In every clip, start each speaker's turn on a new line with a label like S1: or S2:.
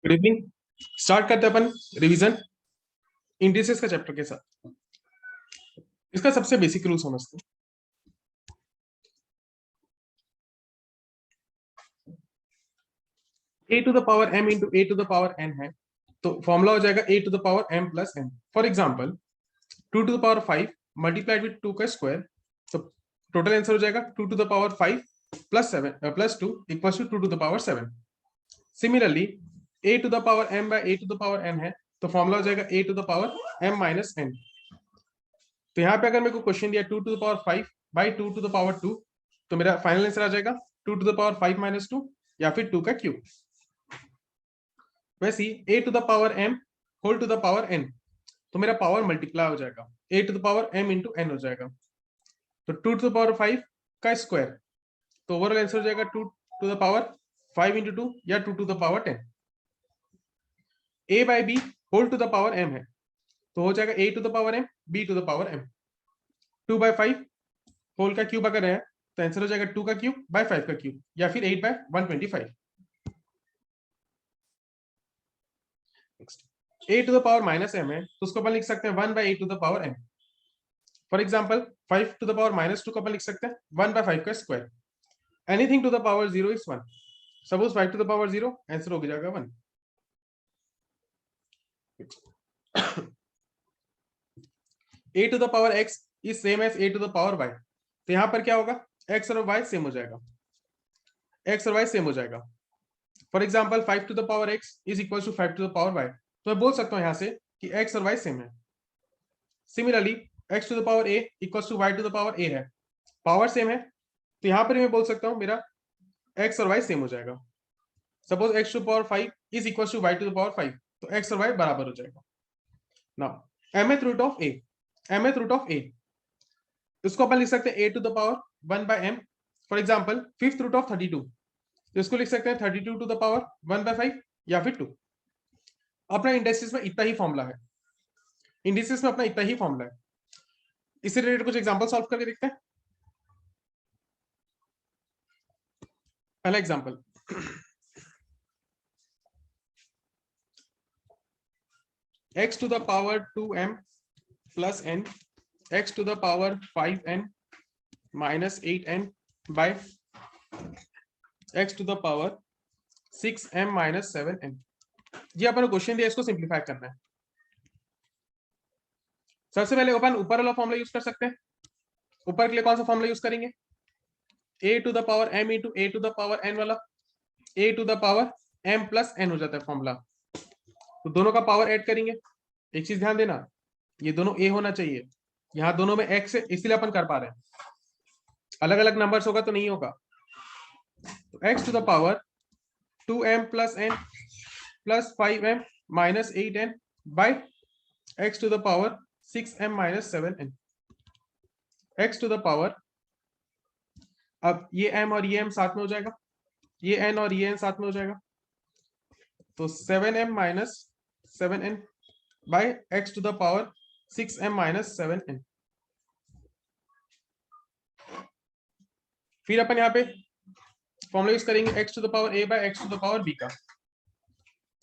S1: Good evening. Start करते हैं अपन रिवीजन इंडिसेस का चैप्टर के साथ। इसका सबसे बेसिक रूल समझते हैं। a to the power m into a to the power n है, तो फॉर्मूला हो जाएगा a to the power m plus n। For example 2 to the power 5 multiplied with 2 का स्क्वायर, तो टोटल आंसर हो जाएगा 2 to the power 5 plus 7 plus 2 equals to 2 to the power 7। Similarly a to the power m by a to the power n है, तो formula हो जाएगा a to the power m minus n। तो यहाँ पे अगर मेरे को क्वेश्चन दिया 2 to the power 5 by 2 to the power 2, तो मेरा फाइनल आंसर आ जाएगा 2 टू द पावर 5 माइनस 2 या फिर 2 का क्यूब। वैसे ही a to the power m whole to the power n, तो मेरा पावर मल्टीप्लाई हो जाएगा a to the power m into n हो जाएगा, तो 2 टू द पावर 5 का स्क्वायर, तो ओवरऑल आंसर हो जाएगा 2 टू द पावर 5 इंटू 2 या 2 to the power 10। a by b whole to the power m है, तो हो जाएगा a to the power m b to the power m। 2 by 5 whole का क्यूब अगर है, तो आंसर हो जाएगा 2 का क्यूब बाय 5 का क्यूब या फिर 8 by 125। a to the power minus m है, तो उसको अपन लिख सकते हैं 1 by a to the power m। For example 5 to the power minus 2 को अपन लिख सकते हैं 1 बाय 5 का square. Anything to the power 0 is 1। Suppose 5 to the power 0, answer हो जाएगा 1। a to the power x is same as a to the power y, तो यहां पर क्या होगा, x और y सेम हो जाएगा, x और y सेम हो जाएगा। For example 5 to the power x is equal to 5 to the power y, तो मैं बोल सकता हूं यहां से कि x और y सेम है। Similarly x to the power a equal to y to the power a है, पावर सेम है, तो यहां पर मैं बोल सकता हूं मेरा x और y सेम हो जाएगा। Suppose x to power 5 is equal to y to the power 5, तो x और y बराबर हो जाएगा। Now mth root of a, mth root of a, इसको अपन लिख सकते हैं a to the power 1 by m। For example fifth root of 32, तो इसको लिख सकते हैं 32 टू द पावर 1 बाय 5 या फिर 2। अपना इंडिसेस में इतना ही फॉर्मूला है, इंडिसेस में अपना इतना ही फॉर्मूला है। इससे रिलेटेड कुछ एग्जांपल सॉल्व करके देखते हैं। पहला example, x to the power 2m plus n, x to the power 5n minus 8n by x to the power 6m minus 7n। ये अपन क्वेश्चन दिया, इसको सिंप्लीफाई करना है। सबसे पहले अपन ऊपर वाला फॉर्मूला यूज कर सकते हैं। ऊपर के लिए कौन सा फॉर्मूला यूज करेंगे, a to the power m into a to the power n वाला, a to the power m plus n हो जाता है फॉर्मूला, तो दोनों का पावर ऐड करेंगे। एक चीज ध्यान देना, ये दोनों a होना चाहिए, यहाँ दोनों में x है इसलिए अपन कर पा रहे हैं, अलग अलग नंबर्स होगा तो नहीं होगा। तो x to the power 2m plus n plus 5m minus 8n by x to the power 6m minus 7n, x to the power, अब ये m और ये m साथ में हो जाएगा, ये n और ये n साथ में हो जाएगा, तो 7m minus 7n by x to the power 6m minus 7n। फिर अपन यहाँ पे फॉर्मूला यूज करेंगे x to the power a by x to the power b का,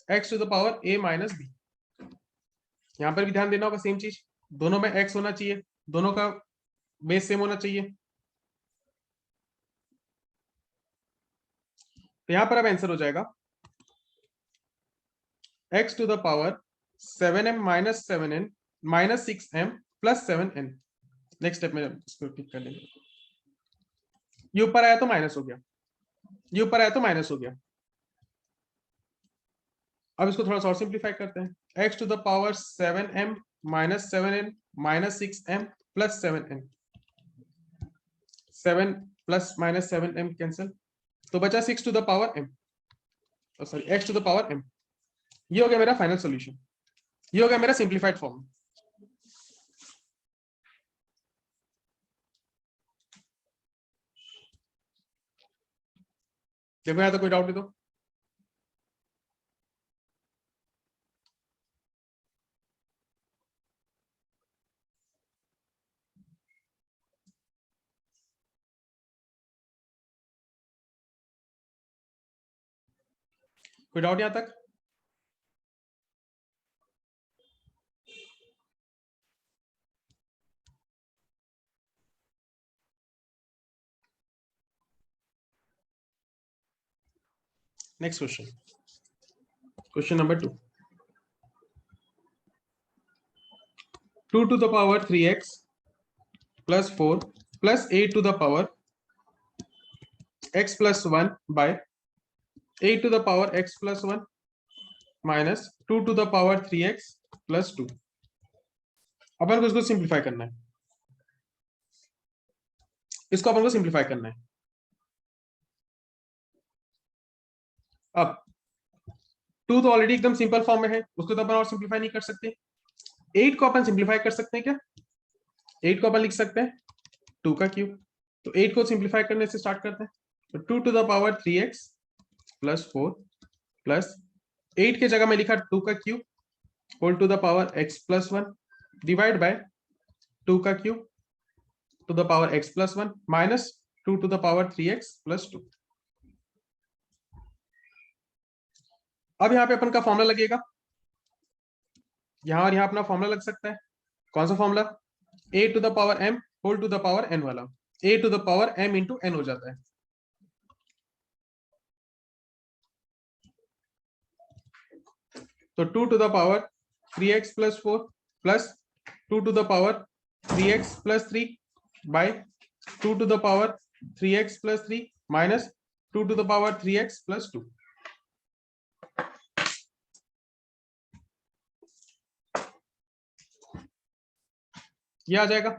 S1: x to the power a minus b। यहाँ पर भी ध्यान देना होगा सेम चीज, दोनों में x होना चाहिए, दोनों का बेस सेम होना चाहिए। तो यहां पर अब आंसर हो जाएगा x to the power 7m minus 7n minus 6m plus 7n। Next step में इसको टिक कर लेंगे, ये ऊपर आया तो माइनस हो गया, ये ऊपर आया तो माइनस हो गया। अब इसको थोड़ा सा और सिंप्लीफाई करते हैं, x to the power 7m minus 7n minus 6m plus 7n, 7 plus minus 7m cancel, तो बचा 6 to the power m, sorry x to the power m। ये हो गया मेरा फाइनल सॉल्यूशन, ये हो गया मेरा सिंप्लीफाइड फॉर्म। देखो यहाँ तो कोई डाउट नहीं तो, कोई डाउट यहाँ तक। Next question, question number 2, 2 to the power 3x plus 4 plus 8 to the power x plus 1 by 8 to the power x plus 1 minus 2 to the power 3x plus 2। अपन को इसको सिंप्लीफाई करना है, इसको अपन को सिंप्लीफाई करना है। अब 2 तो ऑलरेडी एकदम सिंपल फॉर्म में है, उसको तो अपन और सिंप्लीफाई नहीं कर सकते। 8 को अपन सिंप्लीफाई कर सकते हैं क्या? 8 को अपन लिख सकते हैं 2 का क्यूब। तो 8 को सिंप्लीफाई करने से स्टार्ट करते हैं। तो 2 to the power 3x plus 4 plus 8 के जगह में लिखा 2 का cube whole to the power x plus 1 divide by 2 का cube to the power x plus 1 minus 2 to the power 3x plus 2। अब यहाँ पे अपन का फॉर्मूला लगेगा, यहाँ और यहाँ अपना फॉर्मूला लग सकता है। कौन सा formula? a to the power m whole to the power n वाला। a to the power m into n हो जाता है। तो 2 to the power 3x plus 4 plus 2 to the power 3x plus 3 by 2 to the power 3x plus 3 minus 2 to the power 3x plus 2। ये आ जाएगा।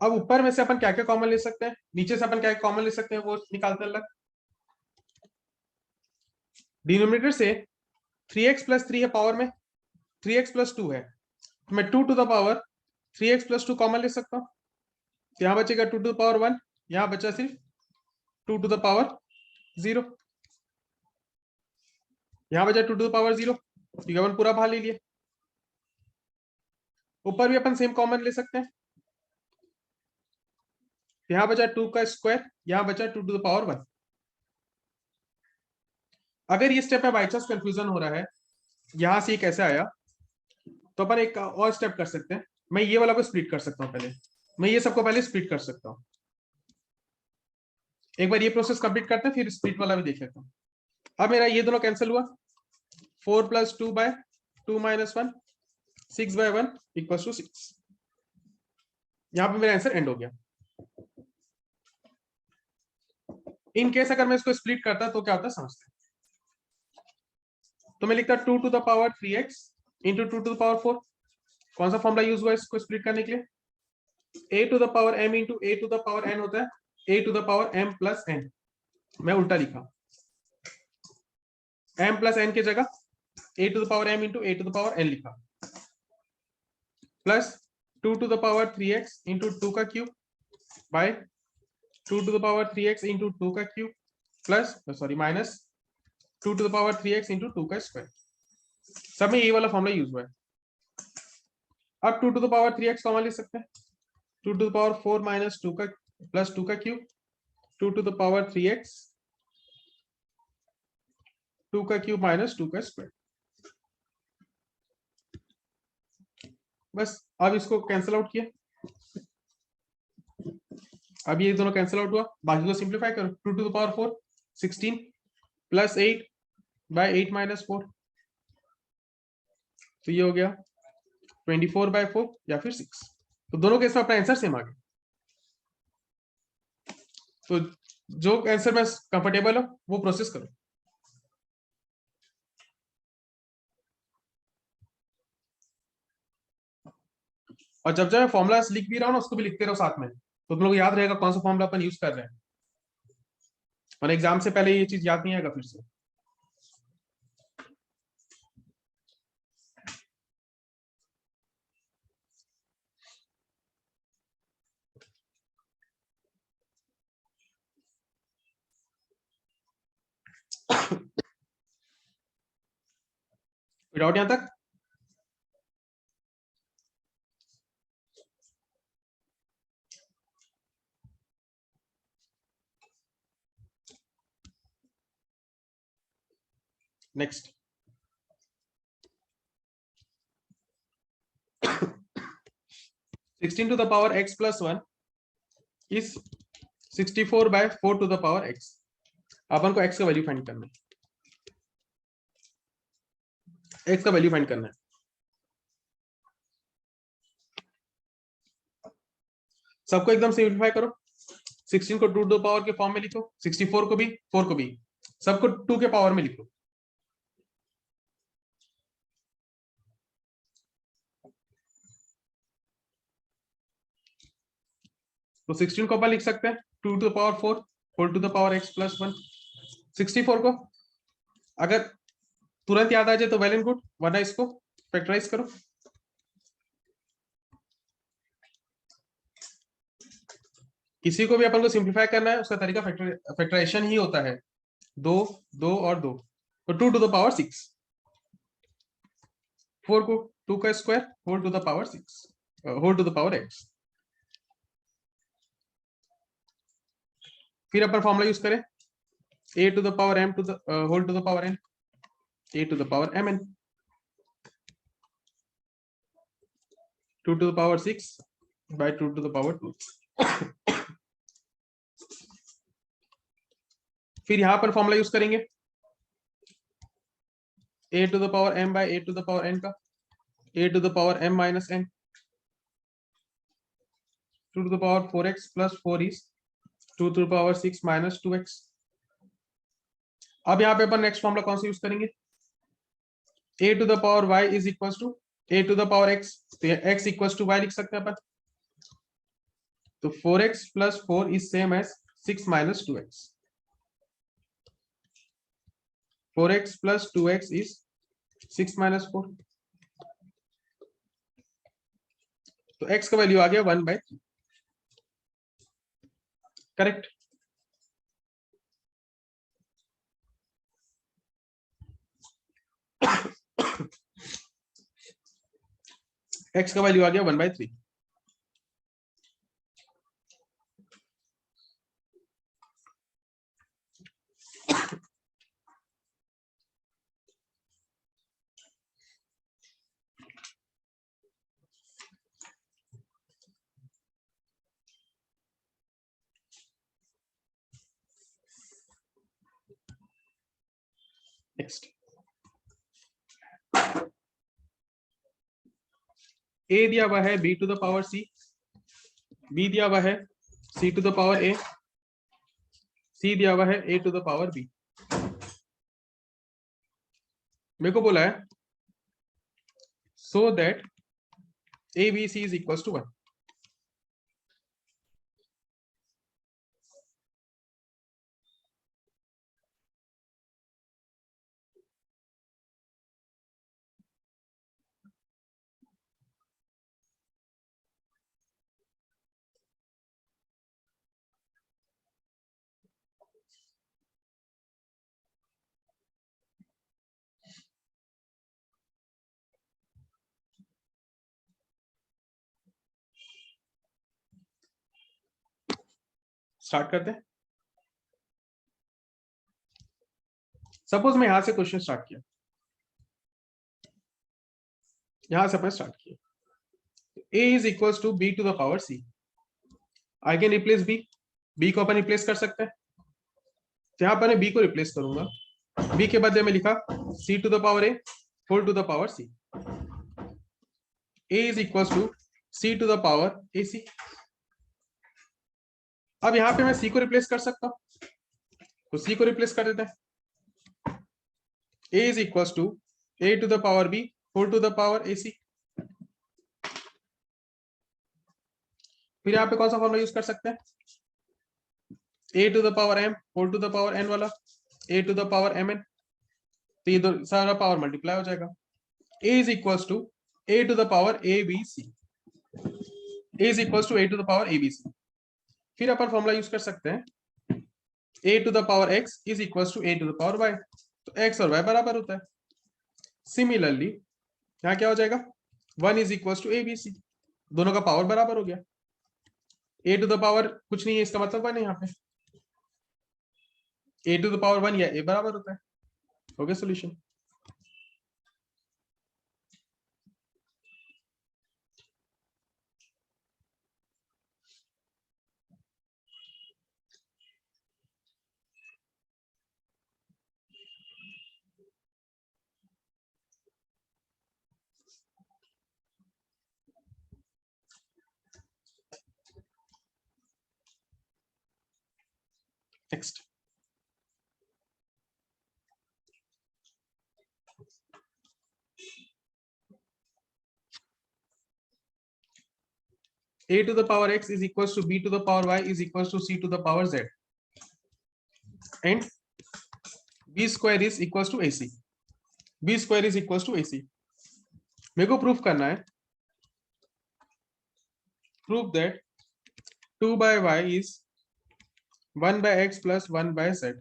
S1: अब ऊपर में से अपन क्या क्या कॉमन ले सकते हैं, नीचे से अपन क्या कॉमन ले सकते हैं वो निकालते हैं अलग। डिनोमिनेटर से 3x plus 3 है पावर में, 3x plus 2 है, तो मैं 2 to the power 3x plus 2 common ले सकता हूँ। तो यहाँ बचेगा 2 to the power 1, यहाँ बचा सिर्फ 2 to the power 0, यहाँ बचा 2 to the power 0, ठीक है, अपन पूरा बाहर ले लिए। ऊपर भी अपन सेम कॉमन ले सकते हैं, यहाँ बचा 2 का स्क्वायर, यहाँ बचा 2 to the power 1। अगर ये स्टेप में बाई चांस कंफ्यूजन हो रहा है यहां से ये कैसे आया, तो अपन एक और स्टेप कर सकते हैं। मैं ये वाला को स्प्लिट कर सकता हूँ, पहले मैं ये सबको पहले स्प्लिट कर सकता हूँ। एक बार ये प्रोसेस कंप्लीट करते हैं, फिर स्प्लिट वाला भी देख लेता हूँ। अब मेरा ये दोनों कैंसिल हुआ, 4 plus 2 by 2 minus 1, 6 by 1 equals to 6। यहाँ पे मेरा आंसर एंड हो गया। इन केस अगर मैं इसको स्प्लिट करता तो क्या होता समझते हैं। तो मैं लिखता 2 to the power 3x into 2 to the power 4। कौन सा फॉर्मूला यूज हुआ इसको स्प्लिट करने के लिए? a to the power m into a to the power n होता है a to the power m plus n। मैं उल्टा लिखा, m plus n की जगह a to the power m into a to the power n लिखा, plus 2 to the power 3x into 2 का cube by 2 to the power 3x into 2 का cube plus sorry minus 2 to the power 3x into 2 का square. सब में ये वाला formula use हुआ है। अब 2 to the power 3x common ले सकते हैं, 2 to the power 4 minus 2 का प्लस 2 का cube 2 to the power 3x 2 का क्यूब माइनस 2 का स्क्वायर। बस अब इसको कैंसिल आउट किया, अब ये दोनों कैंसिल आउट हुआ, बाकी को सिंप्लीफाई करो। 2 to the power 4 16 plus 8 by 8 minus 4, तो ये हो गया 24 by 4 या फिर 6। तो दोनों केस में अपना आंसर सेम आ गया। तो जो आंसर में कंफर्टेबल हो वो प्रोसेस करो। और जब जब फॉर्मुला लिख भी रहा हूं ना उसको भी लिखते रहो साथ में, तो तुम लोग याद रहेगा कौन सा फॉर्मुला अपन यूज कर रहे हैं, और एग्जाम से पहले ये चीज याद नहीं आएगा फिर से। डाउट यहां तक? Next, 16 to the power x plus 1 is 64 by 4 to the power x. अपन को x का वैल्यू फाइंड करना है, x का वैल्यू फाइंड करना है। सबको एकदम सिंप्लीफाई करो, 16 को 2 टू द पावर के फॉर्म में लिखो, 64 को भी 4 को भी, सबको 2 के पावर में लिखो। तो 16 को अपन लिख सकते हैं 2 to the power 4, 4 to the power x plus 1। 64 को अगर तुरंत याद आ जाए तो वेल एंड गुड, वरना इसको फैक्टराइज करो। किसी को भी अपन को सिंप्लीफाई करना है, उसका तरीका फैक्टराइजेशन ही होता है, 2 2 और 2, तो 2 टू द पावर 6, 4 को 2 का square whole to the power 6 whole to the power x। फिर अपन फॉर्मूला यूज करें, a to the power m to the whole to the power n, a to the power mn, 2 to the power 6 by 2 to the power 2। फिर यहां पर formula use करेंगे a to the power m by a to the power n का, a to the power m minus n, 2 to the power 4x plus 4 is 2 to the power 6 minus 2x। अब यहाँ पे अपन next formula कौन सा use करेंगे, a to the power y is equal to a to the power x, तो x equal to y लिख सकते हैं अपन, तो 4x plus 4 is same as 6 minus 2x, 4x plus 2x is 6 minus 4, तो x का value आ गया 1/3, करेक्ट। x का वैल्यू आ गया 1/3। नेक्स्ट, a दिया हुआ है b to the power c, b दिया हुआ है c to the power a, c दिया हुआ है a to the power b। मेरे को बोला है so that abc is equal to 1। Start करते हैं। सपोज मैं यहां से क्वेश्चन स्टार्ट किया, यहां से अपन स्टार्ट किया, a is equal to b to the power c, I can replace b को अपन रिप्लेस कर सकते हैं, तो यहां पर मैं b को रिप्लेस करूंगा, b के बदले में लिखा c to the power a whole to the power c, a is equal to c to the power ac। अब यहां पे मैं c को रिप्लेस कर सकता हूं, तो c को रिप्लेस कर देते हैं, a is equal to a to the power b whole to the power ac। फिर यहाँ पे कौन सा फॉर्मूला यूज कर सकते हैं, a to the power m whole to the power n वाला, a to the power mn, तो ये सारा पावर मल्टीप्लाई हो जाएगा, a is equal to a to the power abc, a is equal to a to the power abc। फिर अपन formula use कर सकते हैं a to the power x is equal to a to the power y, तो x और y बराबर होता है। सिमिलरली यहाँ क्या हो जाएगा, 1 इज इक्वल टू abc, दोनों का पावर बराबर हो गया, a टू द पावर कुछ नहीं है, इसका मतलब 1 है, यहाँ पे a टू द पावर 1 या a बराबर होता है। हो गया solution. Next, a to the power x is equals to b to the power y is equals to c to the power z, and b square is equals to ac. b square is equals to ac. मेरे को proof करना है, prove that 2 by y is 1 by x plus 1 by z.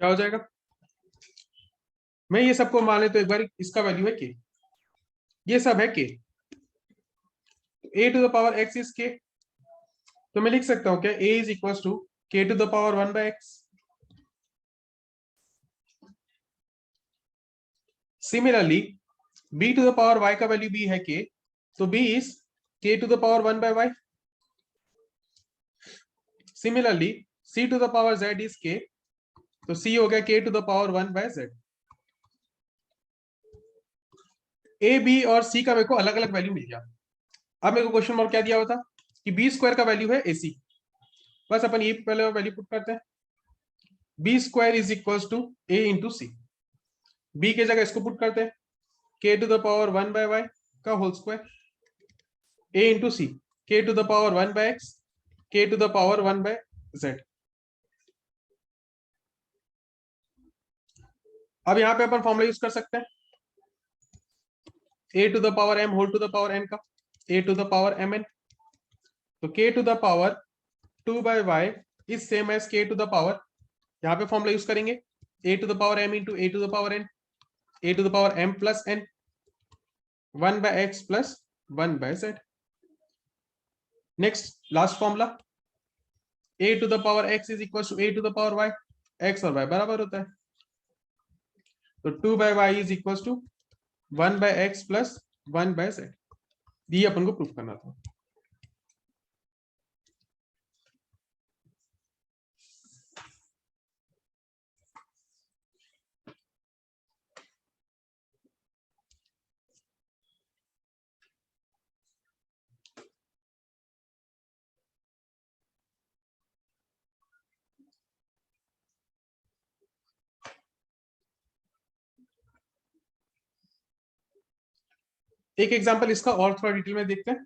S1: क्या हो जाएगा? मैं ये सबको मान ले तो एक बार इसका वैल्यू है के, ये सब है के, a to the power x is k, तो मैं लिख सकता हूं क्या a is equals to k to the power 1 by x. Similarly b to the power y का वैल्यू b है k, तो b is k to the power 1 by y. Similarly c to the power z is k, तो c हो गया k to the power 1 by z. a b और c का मेरे को अलग अलग वैल्यू मिल गया. अब मेरे को क्वेश्चन मार्क क्या दिया हुआ था कि b स्क्वायर का वैल्यू है ac, बस अपन ये पहले वैल्यू पुट करते हैं. b square is equals to a into c. b की जगह इसको पुट करते हैं k to the power 1 by y का whole square, a into c k to the power 1 by x k to the power 1 by z. अब यहां पे अपन formula use कर सकते हैं a to the power m whole to the power n का, a to the power mn, तो k to the power 2 by y is same as k to the power, यहां पे फॉर्मूला यूज करेंगे a to the power m into a to the power n, a to the power m plus n, 1 by x plus 1 by z. Next last formula a to the power x is equal to a to the power y, x और y बराबर होता है, तो 2 by y is equal to 1 by x plus 1 by z. ये अपन को proof करना था. एक एग्जांपल इसका और थोड़ा डिटेल में देखते हैं.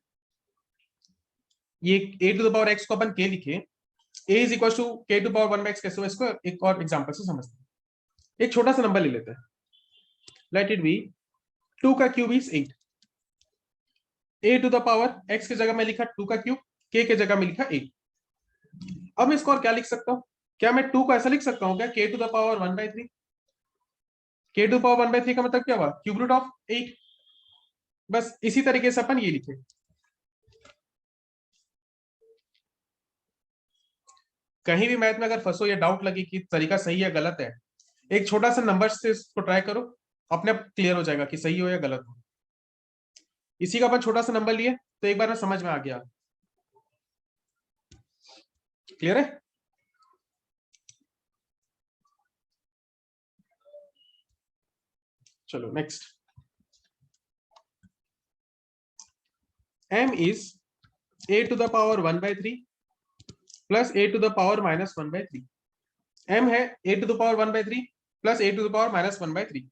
S1: ये a to the power x को अपन k लिखे, a is equal to k to power 1 by x, कैसे हो इसको एक और एग्जांपल से समझते हैं. एक छोटा सा नंबर ले लेते हैं, लेट इट बी 2 का cube is 8. a to the power x की जगह में लिखा 2 का क्यूब, k की जगह में लिखा 8. अब मैं इसको और क्या लिख सकता हूं, क्या मैं 2 को ऐसा लिख सकता हूं क्या k to the power 1 by 3. k to power 1 by 3 का मतलब क्या हुआ, क्यूब रूट ऑफ 8. बस इसी तरीके से अपन ये लिखे. कहीं भी मैथ में अगर फंसो या डाउट लगे कि तरीका सही या गलत है, एक छोटा सा नंबर से इसको ट्राई करो, अपने आप क्लियर हो जाएगा कि सही हो या गलत हो. इसी का अपन छोटा सा नंबर लिए तो एक बार में समझ में आ गया. क्लियर है? चलो next. m is a to the power 1 by 3 plus a to the power minus 1 by 3. m है a to the power 1 by 3 plus a to the power minus 1 by 3.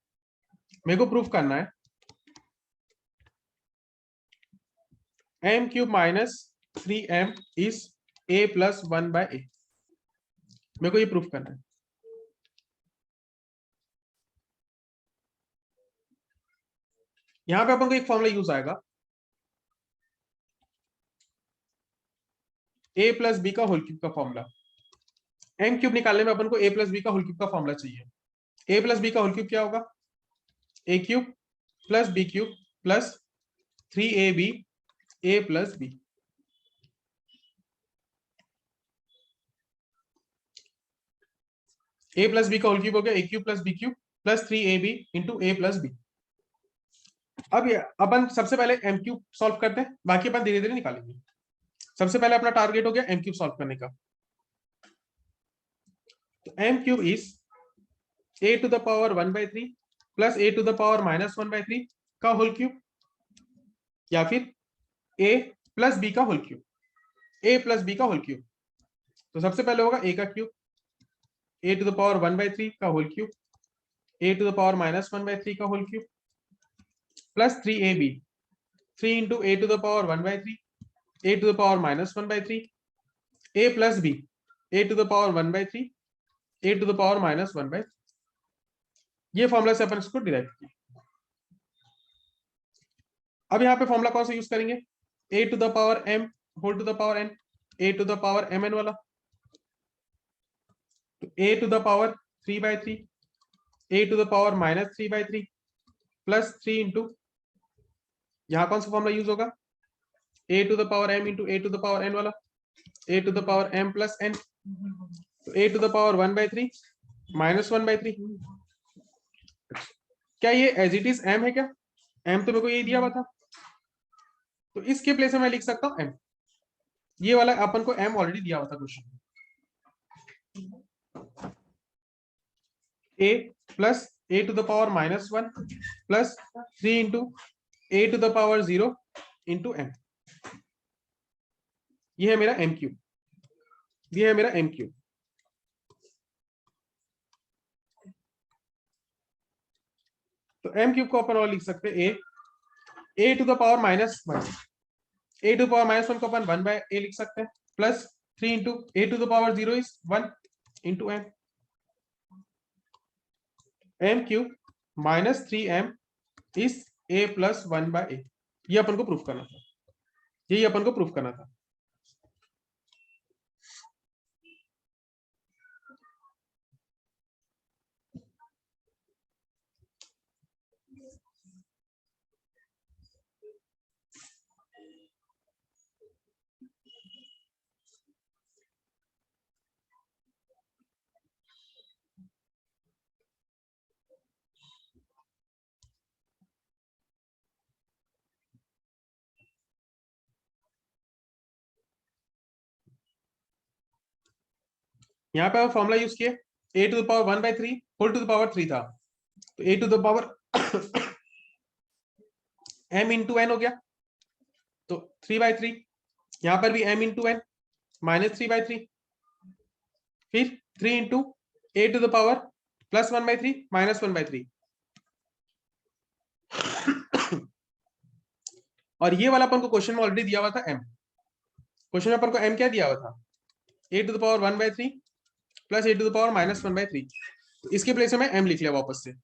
S1: मेरे को प्रूफ करना है m cube minus 3m is a plus 1 by a. मेरे को ये proof करना है. यहां पे अपन को एक फॉर्मूला यूज आएगा, a प्लस बी का होल क्यूब का फॉर्मूला। m क्यूब निकालने में अपन को a प्लस बी का होल क्यूब का फॉर्मूला चाहिए। a प्लस बी का होल क्यूब क्या होगा, a cube plus b cube plus 3ab a plus b. a plus b का होल क्यूब हो गया a cube plus b cube plus 3ab into a plus b. अब ये अपन सबसे पहले m क्यूब सॉल्व करते हैं, बाकी अपन धीरे धीरे निकालेंगे। सबसे पहले अपना टारगेट हो गया m क्यूब सॉल्व करने का। तो m cube is a to the power 1/3 plus a to the power -1/3 का होल क्यूब, या फिर a प्लस b का whole cube, a plus b का होल क्यूब। तो सबसे पहले होगा a का cube, a to the power 1/3 का whole cube, a to the power -1/3 का whole cube plus 3ab, 3 into a to the power 1/3, a to the power -1/3, a plus b, a to the power 1/3, a to the power -1/3। ये formula से अपन इसको derive किया। अब यहाँ पे formula कौन सा यूज करेंगे, a to the power m whole to the power n, a to the power mn वाला। तो a to the power 3/3, a to the power -3/3 plus 3 into, यहाँ कौन सा फॉर्मूला यूज होगा, a to the power m into a to the power n वाला, a to the power m plus n। तो a to the power 1/3 -1/3। क्या ये as it is m है क्या, m तो मेरे को ये दिया हुआ था, तो इसके प्लेस में मैं लिख सकता हूँ m। ये वाला अपन को m ऑलरेडी दिया हुआ था question. a plus a to the power -1 plus 3 into a to the power 0 into m। ये है मेरा m क्यूब, ये है मेरा m क्यूब। तो m क्यूब को अपन और लिख सकते हैं a to the power -1, a to the power -1 को अपन 1/a लिख सकते हैं, plus 3 into a to the power 0 is 1 into m। m cube -3m is a plus 1/a। ये अपन को प्रूफ करना था, यही अपन को प्रूफ करना था। यहाँ पे फॉर्मूला यूज किए, a to the power 1/3 whole to the power 3 था, तो a to the power m into n हो गया, तो 3/3। यहाँ पर भी m इंटू n -3/3, फिर 3 into a to the power +1/3 -1/3। और ये वाला अपन को क्वेश्चन में ऑलरेडी दिया हुआ था m। क्वेश्चन में अपन को m क्या दिया हुआ था, a to the power 1/3 plus a to the power -1/3। तो इसके प्लेस में m लिख लिया वापस से।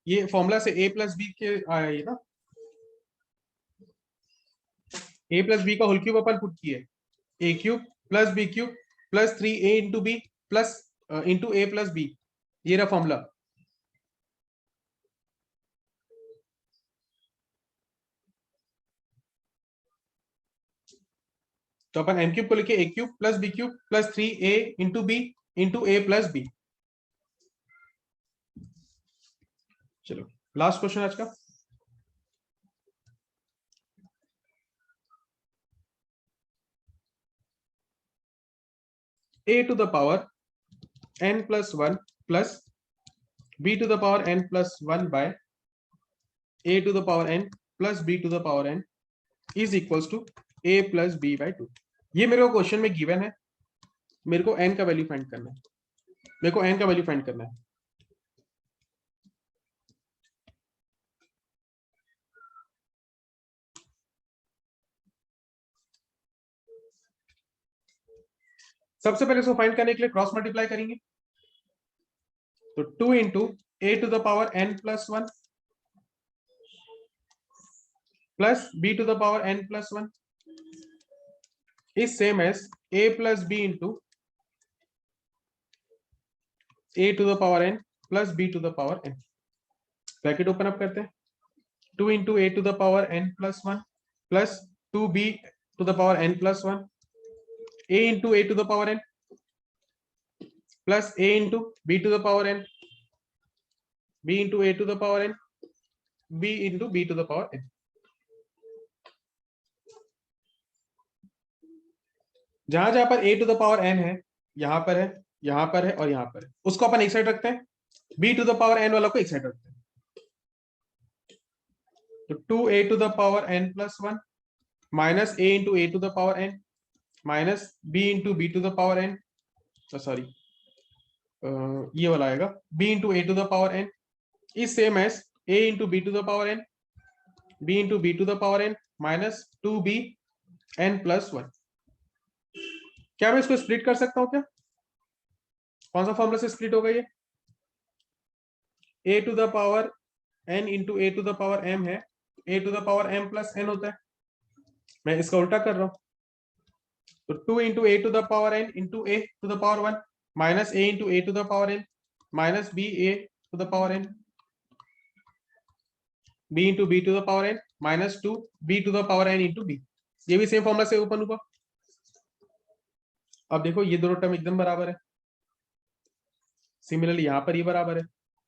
S1: ये फॉर्मूला से a प्लस बी के आया ये ना, a प्लस बी का होल क्यूब अपन पुट किए, a cube plus b cube plus 3a into b plus into a plus b. ये रहा फॉर्मूला। तो अपन m क्यूब को लिखे a cube plus b cube plus 3a into b into a plus b. चलो last question आज का। a to the power n plus 1 plus b to the power n plus 1 by a to the power n plus b to the power n is equals to a plus b by two. ये मेरे को question में given है, मेरे को n का value find करना है, मेरे को n का वैल्यू फाइंड करना है। सबसे पहले इसको फाइंड करने के लिए क्रॉस मल्टीप्लाई करेंगे, तो 2 into a to the power n plus one plus b to the power n plus one is same as a plus b into a to the power n plus b to the power n। Bracket open up करते हैं, 2 into a to the power n plus one plus 2b to the power n plus one, a into a to the power n plus a into b to the power n, b into a to the power n, b into b to the power n। जहां जहां पर a to the power n है, यहां पर है, यहां पर है और यहां पर है, उसको अपन एक साइड रखते हैं, b to the power n वाला को एक साइड रखते हैं। तो 2a to the power n plus one minus a into a to the power n minus b into b to the power n, sorry ये वाला आएगा b into a to the power n is same as a into b to the power n, b into b to the power n minus 2b n plus one. क्या मैं इसको split कर सकता हूं क्या? कौन सा फॉर्मूला से स्प्लिट होगा ये? a to the power n into a to the power m है, a to the power m plus n होता है, मैं इसका उल्टा कर रहा हूं, तो 2 into a to the power n into a to the power one minus a into a to the power n minus b a to the power n, b into b to the power n minus 2 b to the power n into b। ये भी same formula से open हुआ। अब देखो ये दोनों term एकदम बराबर है, सिमिलरली यहां पर ये बराबर है,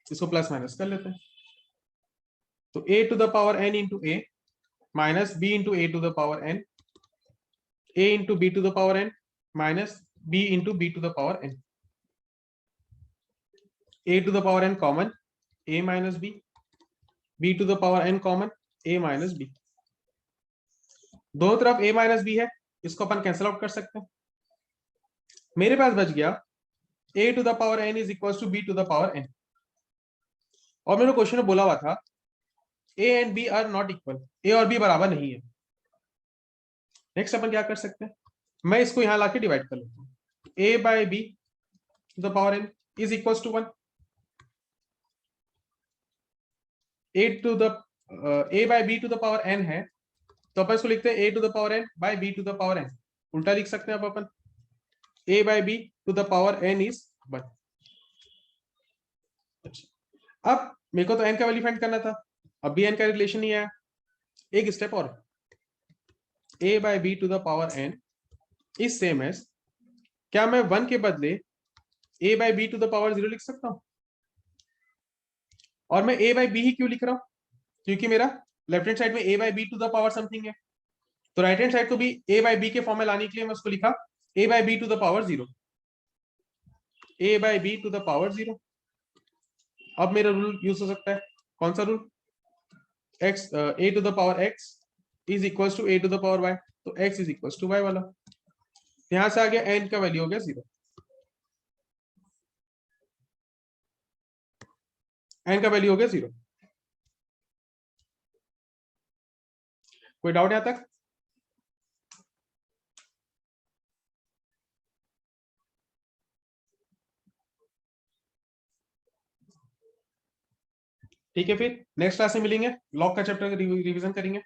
S1: इसको प्लस माइनस कर लेते हैं, तो a to the power n into a minus b into a to the power n, a into b to the power n minus b into b to the power n, a to the power n common a minus b, b to the power n common a minus b, दोनों तरफ a minus b है, इसको अपन cancel out कर सकते हैं। मेरे पास बच गया a to the power n is equal to b to the power n, और मैंने क्वेश्चन में बोला हुआ था a and b are not equal, a और b बराबर नहीं है। नेक्स्ट अपन क्या कर सकते हैं, मैं इसको यहां लाके डिवाइड कर लेता हूं, a by b to the power n is equal to 1, a to the a by b to the power n है, तो अपन इसको लिखते हैं a to the power n by b to the power n, उल्टा लिख सकते हैं अब अपन, a by b to the power n is 1। अब मेरे को तो n का वैल्यू फाइंड करना था, अब भी n का रिलेशन नहीं आया, एक स्टेप और, a by b to the power n is same as, क्या मैं 1 के बदले a by b to the power 0 लिख सकता हूं? और मैं a बाय b ही क्यों लिख रहा हूं? क्योंकि मेरा लेफ्ट हैंड साइड में a by b to the power something है, तो राइट हैंड साइड को भी a बाय b के फॉर्म में लाने के लिए मैं उसको लिखा a by b to the power 0, a by b to the power 0। अब मेरा रूल यूज हो सकता है, कौन सा rule? x a to the power x is equal to a to the power y, तो x is equal to y वाला, यहां से आ गया n का वैल्यू हो गया 0, n का वैल्यू हो गया 0। कोई डाउट यहां तक? ठीक है, फिर नेक्स्ट क्लास में मिलेंगे, लॉग का चैप्टर रिवीजन करेंगे।